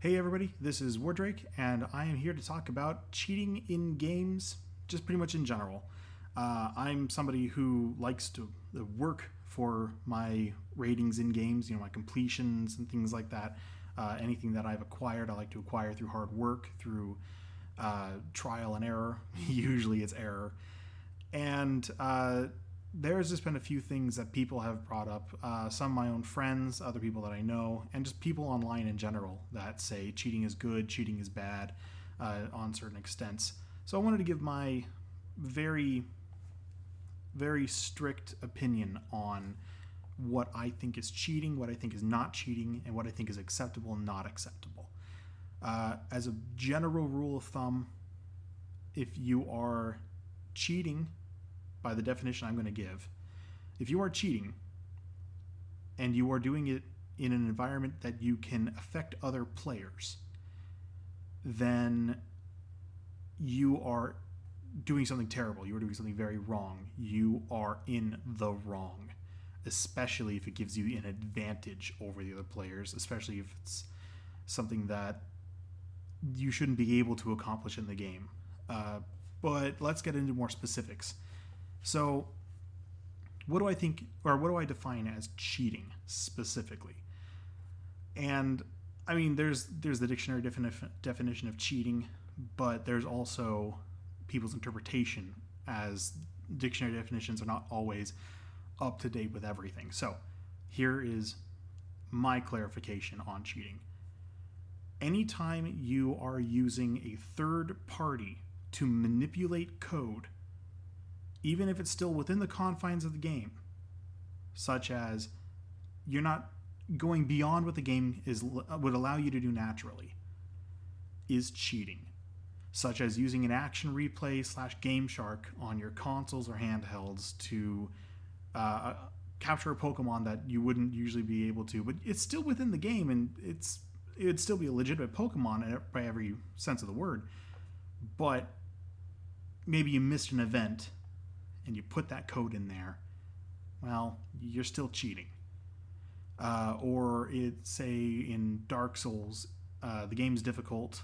Hey everybody, this is Wardrake, and I am here to talk about cheating in games, just pretty much in general. I'm somebody who likes to work for my ratings in games, my completions and things like that. Anything that I've acquired, I like to acquire through hard work, through trial and error. Usually it's error. And there's just been a few things that people have brought up. Some of my own friends, other people that I know, and just people online in general that say cheating is good, cheating is bad on certain extents. So I wanted to give my very, very strict opinion on what I think is cheating, what I think is not cheating, and what I think is acceptable and not acceptable. As a general rule of thumb, if you are cheating, by the definition I'm going to give, if you are cheating and you are doing it in an environment that you can affect other players, then you are doing something terrible. You are doing something very wrong. You are in the wrong, especially if it gives you an advantage over the other players, especially if it's something that you shouldn't be able to accomplish in the game. But let's get into more specifics. So, what do I think, or what do I define as cheating specifically? And I mean, there's the dictionary definition of cheating, but there's also people's interpretation, as dictionary definitions are not always up to date with everything. So, here is my clarification on cheating. Anytime you are using a third party to manipulate code, even if it's still within the confines of the game, such as you're not going beyond what the game would allow you to do naturally, is cheating. Such as using an action replay / Game Shark on your consoles or handhelds to capture a Pokemon that you wouldn't usually be able to, but it's still within the game, and it would still be a legitimate Pokemon by every sense of the word. But maybe you missed an event and you put that code in there, well, you're still cheating. Or say in Dark Souls, the game's difficult,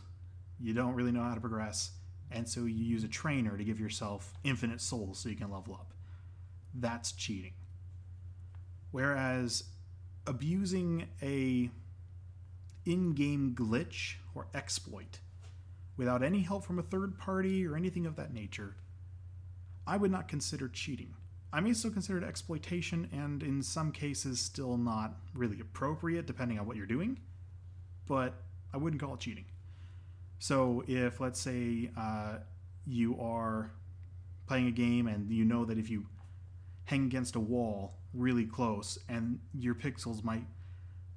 you don't really know how to progress, and so you use a trainer to give yourself infinite souls so you can level up. That's cheating. Whereas abusing a in-game glitch or exploit without any help from a third party or anything of that nature, I would not consider cheating. I may still consider it exploitation, and in some cases still not really appropriate depending on what you're doing, but I wouldn't call it cheating. So if, let's say, you are playing a game and you know that if you hang against a wall really close and your pixels might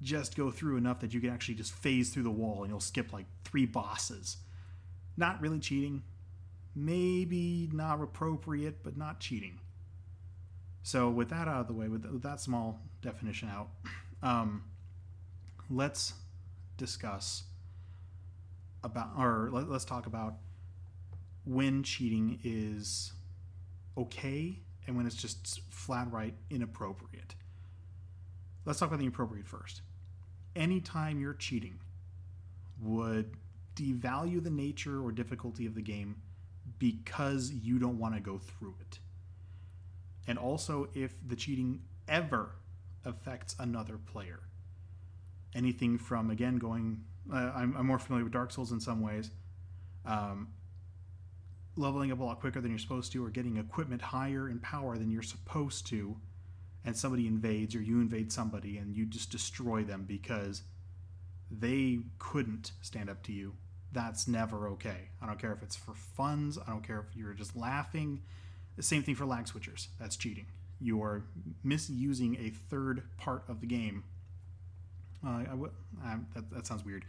just go through enough that you can actually just phase through the wall and you'll skip like 3 bosses. Not really cheating. Maybe not appropriate, but not cheating. So with that out of the way, with that small definition out, let's discuss about, or let's talk about when cheating is okay and when it's just flat right inappropriate. Let's talk about the appropriate first. Anytime you're cheating would devalue the nature or difficulty of the game because you don't want to go through it. And also if the cheating ever affects another player. Anything from, again, I'm more familiar with Dark Souls in some ways, leveling up a lot quicker than you're supposed to, or getting equipment higher in power than you're supposed to, and somebody invades, or you invade somebody and you just destroy them because they couldn't stand up to you. That's never okay. I don't care if it's for funds. I don't care if you're just laughing. The same thing for lag switchers. That's cheating. You are misusing a third part of the game. That sounds weird.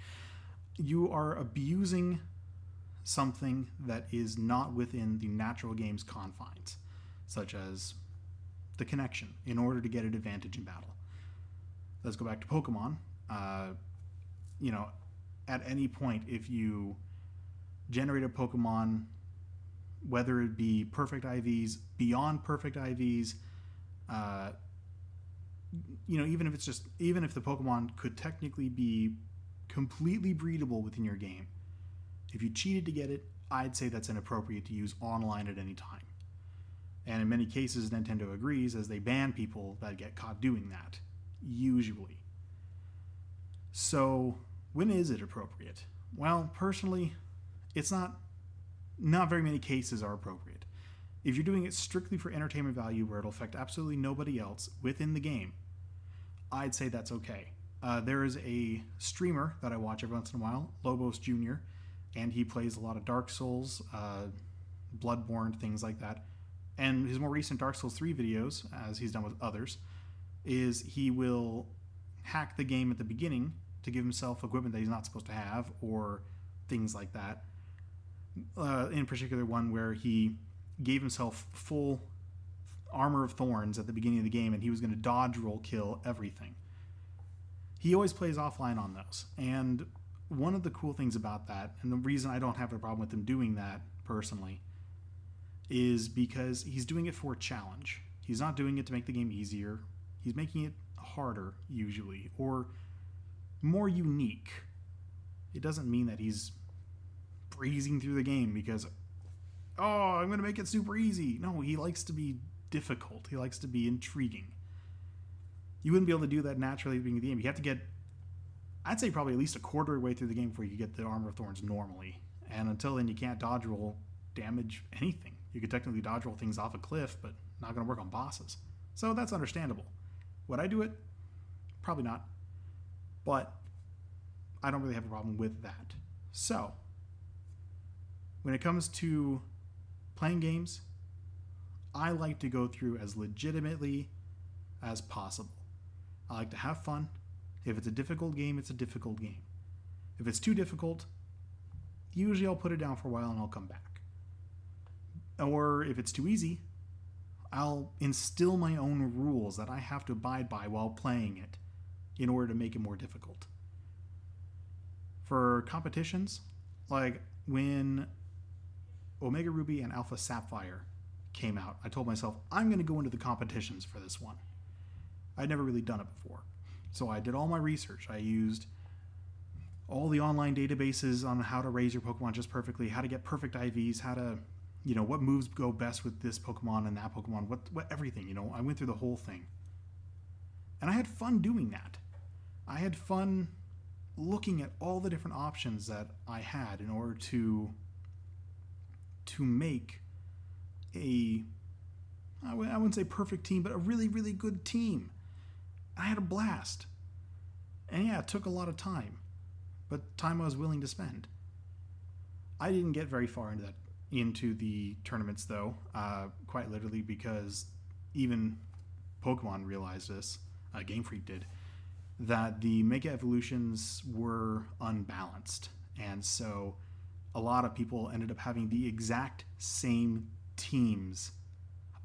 You are abusing something that is not within the natural game's confines, such as the connection, in order to get an advantage in battle. Let's go back to Pokemon. At any point, if you generate a Pokemon, whether it be perfect IVs, beyond perfect IVs, even if the Pokemon could technically be completely breedable within your game. If you cheated to get it, I'd say that's inappropriate to use online at any time. And in many cases, Nintendo agrees, as they ban people that get caught doing that, usually. So, when is it appropriate? Well, personally, it's not very many cases are appropriate. If you're doing it strictly for entertainment value where it'll affect absolutely nobody else within the game, I'd say that's okay. There is a streamer that I watch every once in a while, Lobos Jr., and he plays a lot of Dark Souls, Bloodborne, things like that. And his more recent Dark Souls 3 videos, as he's done with others, is he will hack the game at the beginning to give himself equipment that he's not supposed to have, or things like that. In particular, one where he gave himself full armor of thorns at the beginning of the game, and he was going to dodge roll kill everything. He always plays offline on those. And one of the cool things about that, and the reason I don't have a problem with him doing that personally, is because he's doing it for a challenge. He's not doing it to make the game easier. He's making it harder, usually, or more unique. It doesn't mean that he's breezing through the game because, I'm going to make it super easy. No, he likes to be difficult. He likes to be intriguing. You wouldn't be able to do that naturally at the beginning of the game. You have to get, I'd say, probably at least a quarter way through the game before you get the Armor of Thorns normally. And until then, you can't dodge roll damage anything. You could technically dodge roll things off a cliff, but not going to work on bosses. So that's understandable. Would I do it? Probably not. But I don't really have a problem with that. So, when it comes to playing games, I like to go through as legitimately as possible. I like to have fun. If it's a difficult game, it's a difficult game. If it's too difficult, usually I'll put it down for a while and I'll come back. Or if it's too easy, I'll instill my own rules that I have to abide by while playing it in order to make it more difficult. For competitions, like when Omega Ruby and Alpha Sapphire came out, I told myself, I'm going to go into the competitions for this one. I'd never really done it before. So I did all my research. I used all the online databases on how to raise your Pokemon just perfectly, how to get perfect IVs, how to, what moves go best with this Pokemon and that Pokemon, what everything, I went through the whole thing. And I had fun doing that. I had fun looking at all the different options that I had in order to make I wouldn't say perfect team, but a really, really good team. I had a blast. And yeah, it took a lot of time, but time I was willing to spend. I didn't get very far into the tournaments, though, quite literally, because even Pokemon realized this, Game Freak did, that the Mega Evolutions were unbalanced. And so a lot of people ended up having the exact same teams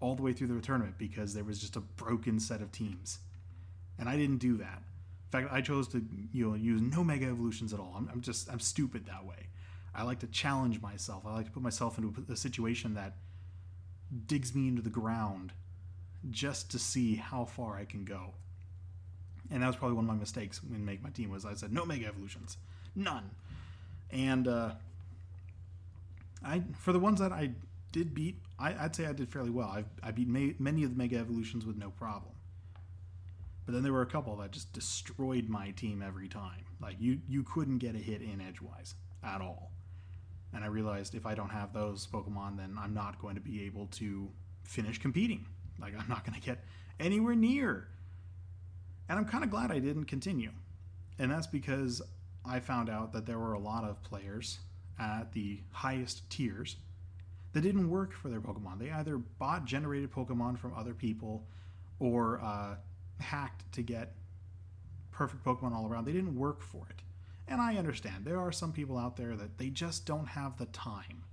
all the way through the tournament because there was just a broken set of teams. And I didn't do that. In fact, I chose to use no Mega Evolutions at all. I'm stupid that way. I like to challenge myself. I like to put myself into a situation that digs me into the ground just to see how far I can go. And that was probably one of my mistakes when making my team, was I said no Mega Evolutions. None. And for the ones that I did beat, I'd say I did fairly well. I beat many of the Mega Evolutions with no problem. But then there were a couple that just destroyed my team every time. Like, you couldn't get a hit in edgewise at all. And I realized if I don't have those Pokemon, then I'm not going to be able to finish competing. Like, I'm not going to get anywhere near. And I'm kind of glad I didn't continue. And that's because I found out that there were a lot of players at the highest tiers that didn't work for their Pokemon. They either bot-generated Pokemon from other people or hacked to get perfect Pokemon all around. They didn't work for it. And I understand. There are some people out there that they just don't have the time.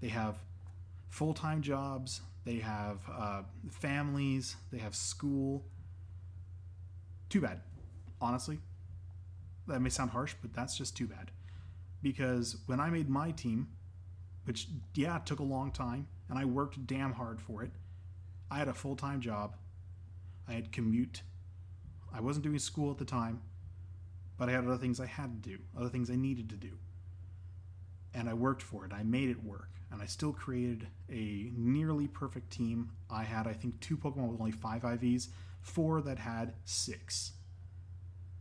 They have full-time jobs. They have families. They have school. Too bad. Honestly. That may sound harsh, but that's just too bad. Because when I made my team, which, yeah, it took a long time, and I worked damn hard for it, I had a full-time job. I had commute. I wasn't doing school at the time. but I had other things I had to do, other things I needed to do. And I worked for it. I made it work. And I still created a nearly perfect team. I had, I think, 2 Pokemon with only 5 IVs, 4 that had 6.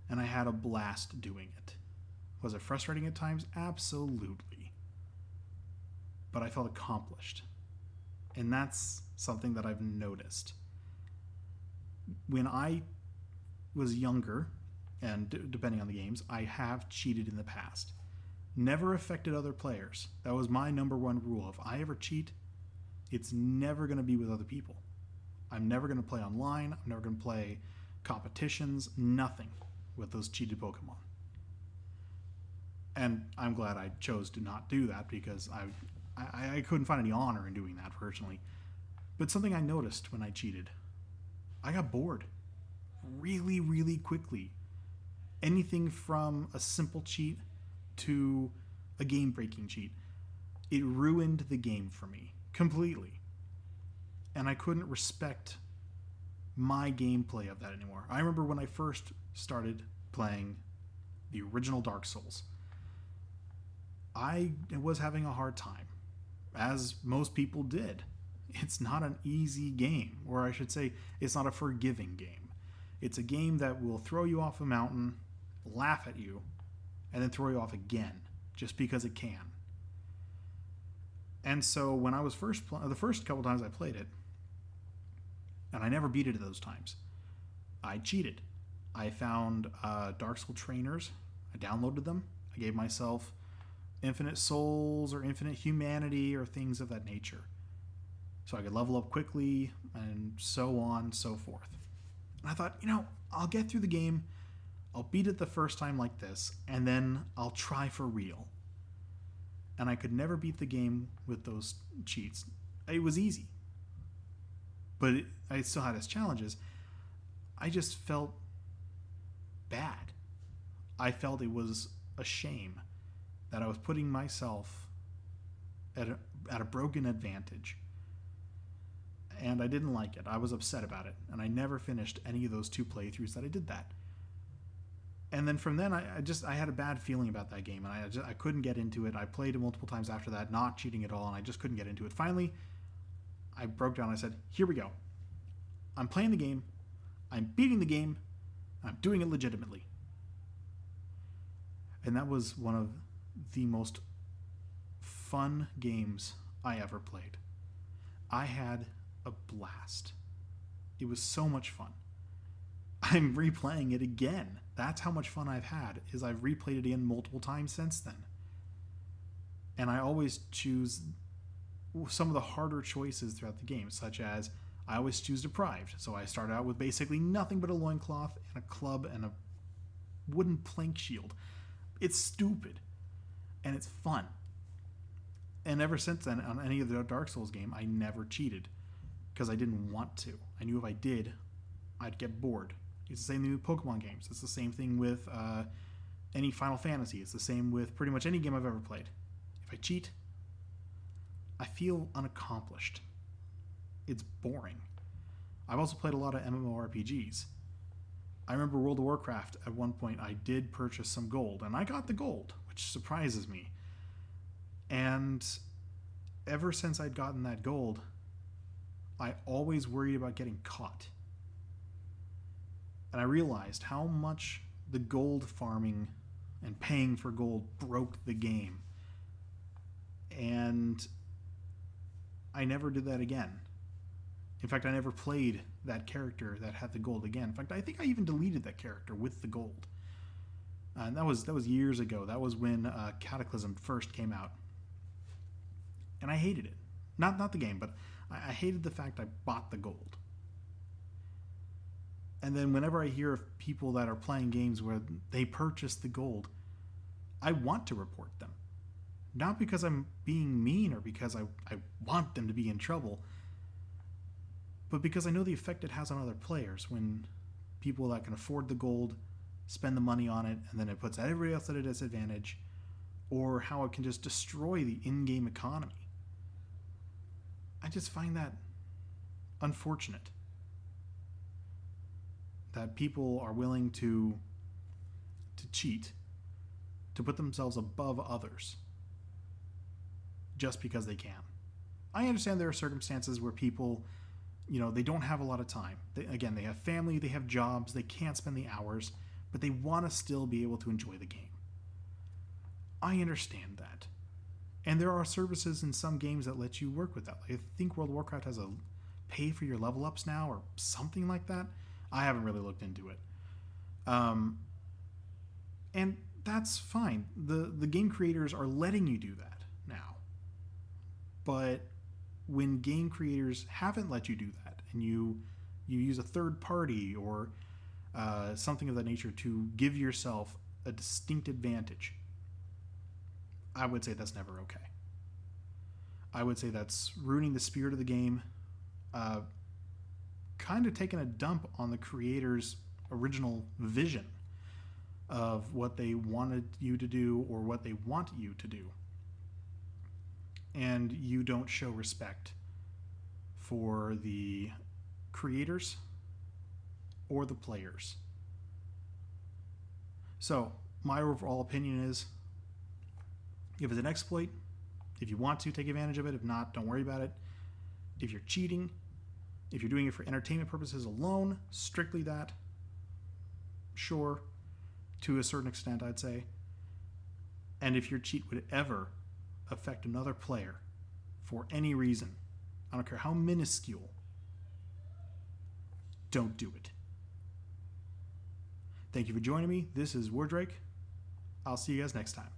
And I had a blast doing it. Was it frustrating at times? Absolutely. But I felt accomplished. And that's something that I've noticed. When I was younger, and depending on the games, I have cheated in the past. Never affected other players. That was my number one rule. If I ever cheat, it's never going to be with other people. I'm never going to play online. I'm never going to play competitions. Nothing with those cheated Pokemon. And I'm glad I chose to not do that because I couldn't find any honor in doing that personally. But something I noticed when I cheated, I got bored really, really quickly. Anything from a simple cheat to a game-breaking cheat. It ruined the game for me completely. And I couldn't respect my gameplay of that anymore. I remember when I first started playing the original Dark Souls, I was having a hard time, as most people did. It's not an easy game, or I should say, it's not a forgiving game. It's a game that will throw you off a mountain, laugh at you, and then throw you off again, just because it can. And so when I was the first couple times I played it, and I never beat it at those times, I cheated. I found Dark Souls trainers. I downloaded them. I gave myself infinite souls or infinite humanity or things of that nature, so I could level up quickly and so on and so forth. And I thought, I'll get through the game. I'll beat it the first time like this, and then I'll try for real. And I could never beat the game with those cheats. It was easy. But I still had its challenges. I just felt bad. I felt it was a shame that I was putting myself at a broken advantage. And I didn't like it. I was upset about it. And I never finished any of those 2 playthroughs that I did that. And then from then, I had a bad feeling about that game, and I couldn't get into it. I played it multiple times after that, not cheating at all, and I just couldn't get into it. Finally, I broke down. I said, here we go. I'm playing the game. I'm beating the game. I'm doing it legitimately. And that was one of the most fun games I ever played. I had a blast. It was so much fun. I'm replaying it again. That's how much fun I've had, is I've replayed it again multiple times since then. And I always choose some of the harder choices throughout the game, such as I always choose Deprived. So I start out with basically nothing but a loincloth and a club and a wooden plank shield. It's stupid. And it's fun. And ever since then, on any of the Dark Souls game, I never cheated. Because I didn't want to. I knew if I did, I'd get bored. It's the same thing with Pokemon games. It's the same thing with any Final Fantasy. It's the same with pretty much any game I've ever played. If I cheat, I feel unaccomplished. It's boring. I've also played a lot of MMORPGs. I remember World of Warcraft, at one point I did purchase some gold, and I got the gold, which surprises me. And ever since I'd gotten that gold, I always worried about getting caught. And I realized how much the gold farming and paying for gold broke the game. And I never did that again. In fact, I never played that character that had the gold again. In fact, I think I even deleted that character with the gold. And that was years ago. That was when Cataclysm first came out. And I hated it. Not the game, but I hated the fact I bought the gold. And then whenever I hear of people that are playing games where they purchase the gold, I want to report them. Not because I'm being mean or because I want them to be in trouble, but because I know the effect it has on other players when people that can afford the gold spend the money on it, and then it puts everybody else at a disadvantage, or how it can just destroy the in-game economy. I just find that unfortunate. That people are willing to to cheat, to put themselves above others, just because they can. I understand there are circumstances where people, they don't have a lot of time. They have family, they have jobs, they can't spend the hours, but they want to still be able to enjoy the game. I understand that. And there are services in some games that let you work with that. I think World of Warcraft has a pay for your level ups now or something like that. I haven't really looked into it. And that's fine. The game creators are letting you do that now. But when game creators haven't let you do that, and you use a third party or something of that nature to give yourself a distinct advantage, I would say that's never okay. I would say that's ruining the spirit of the game, kind of taking a dump on the creator's original vision of what they wanted you to do or what they want you to do. And you don't show respect for the creators or the players. So, my overall opinion is, if it's an exploit, if you want to, take advantage of it. If not, don't worry about it. If you're cheating, if you're doing it for entertainment purposes alone, strictly that, sure, to a certain extent, I'd say. And if your cheat would ever affect another player for any reason, I don't care how minuscule, don't do it. Thank you for joining me. This is Wardrake. I'll see you guys next time.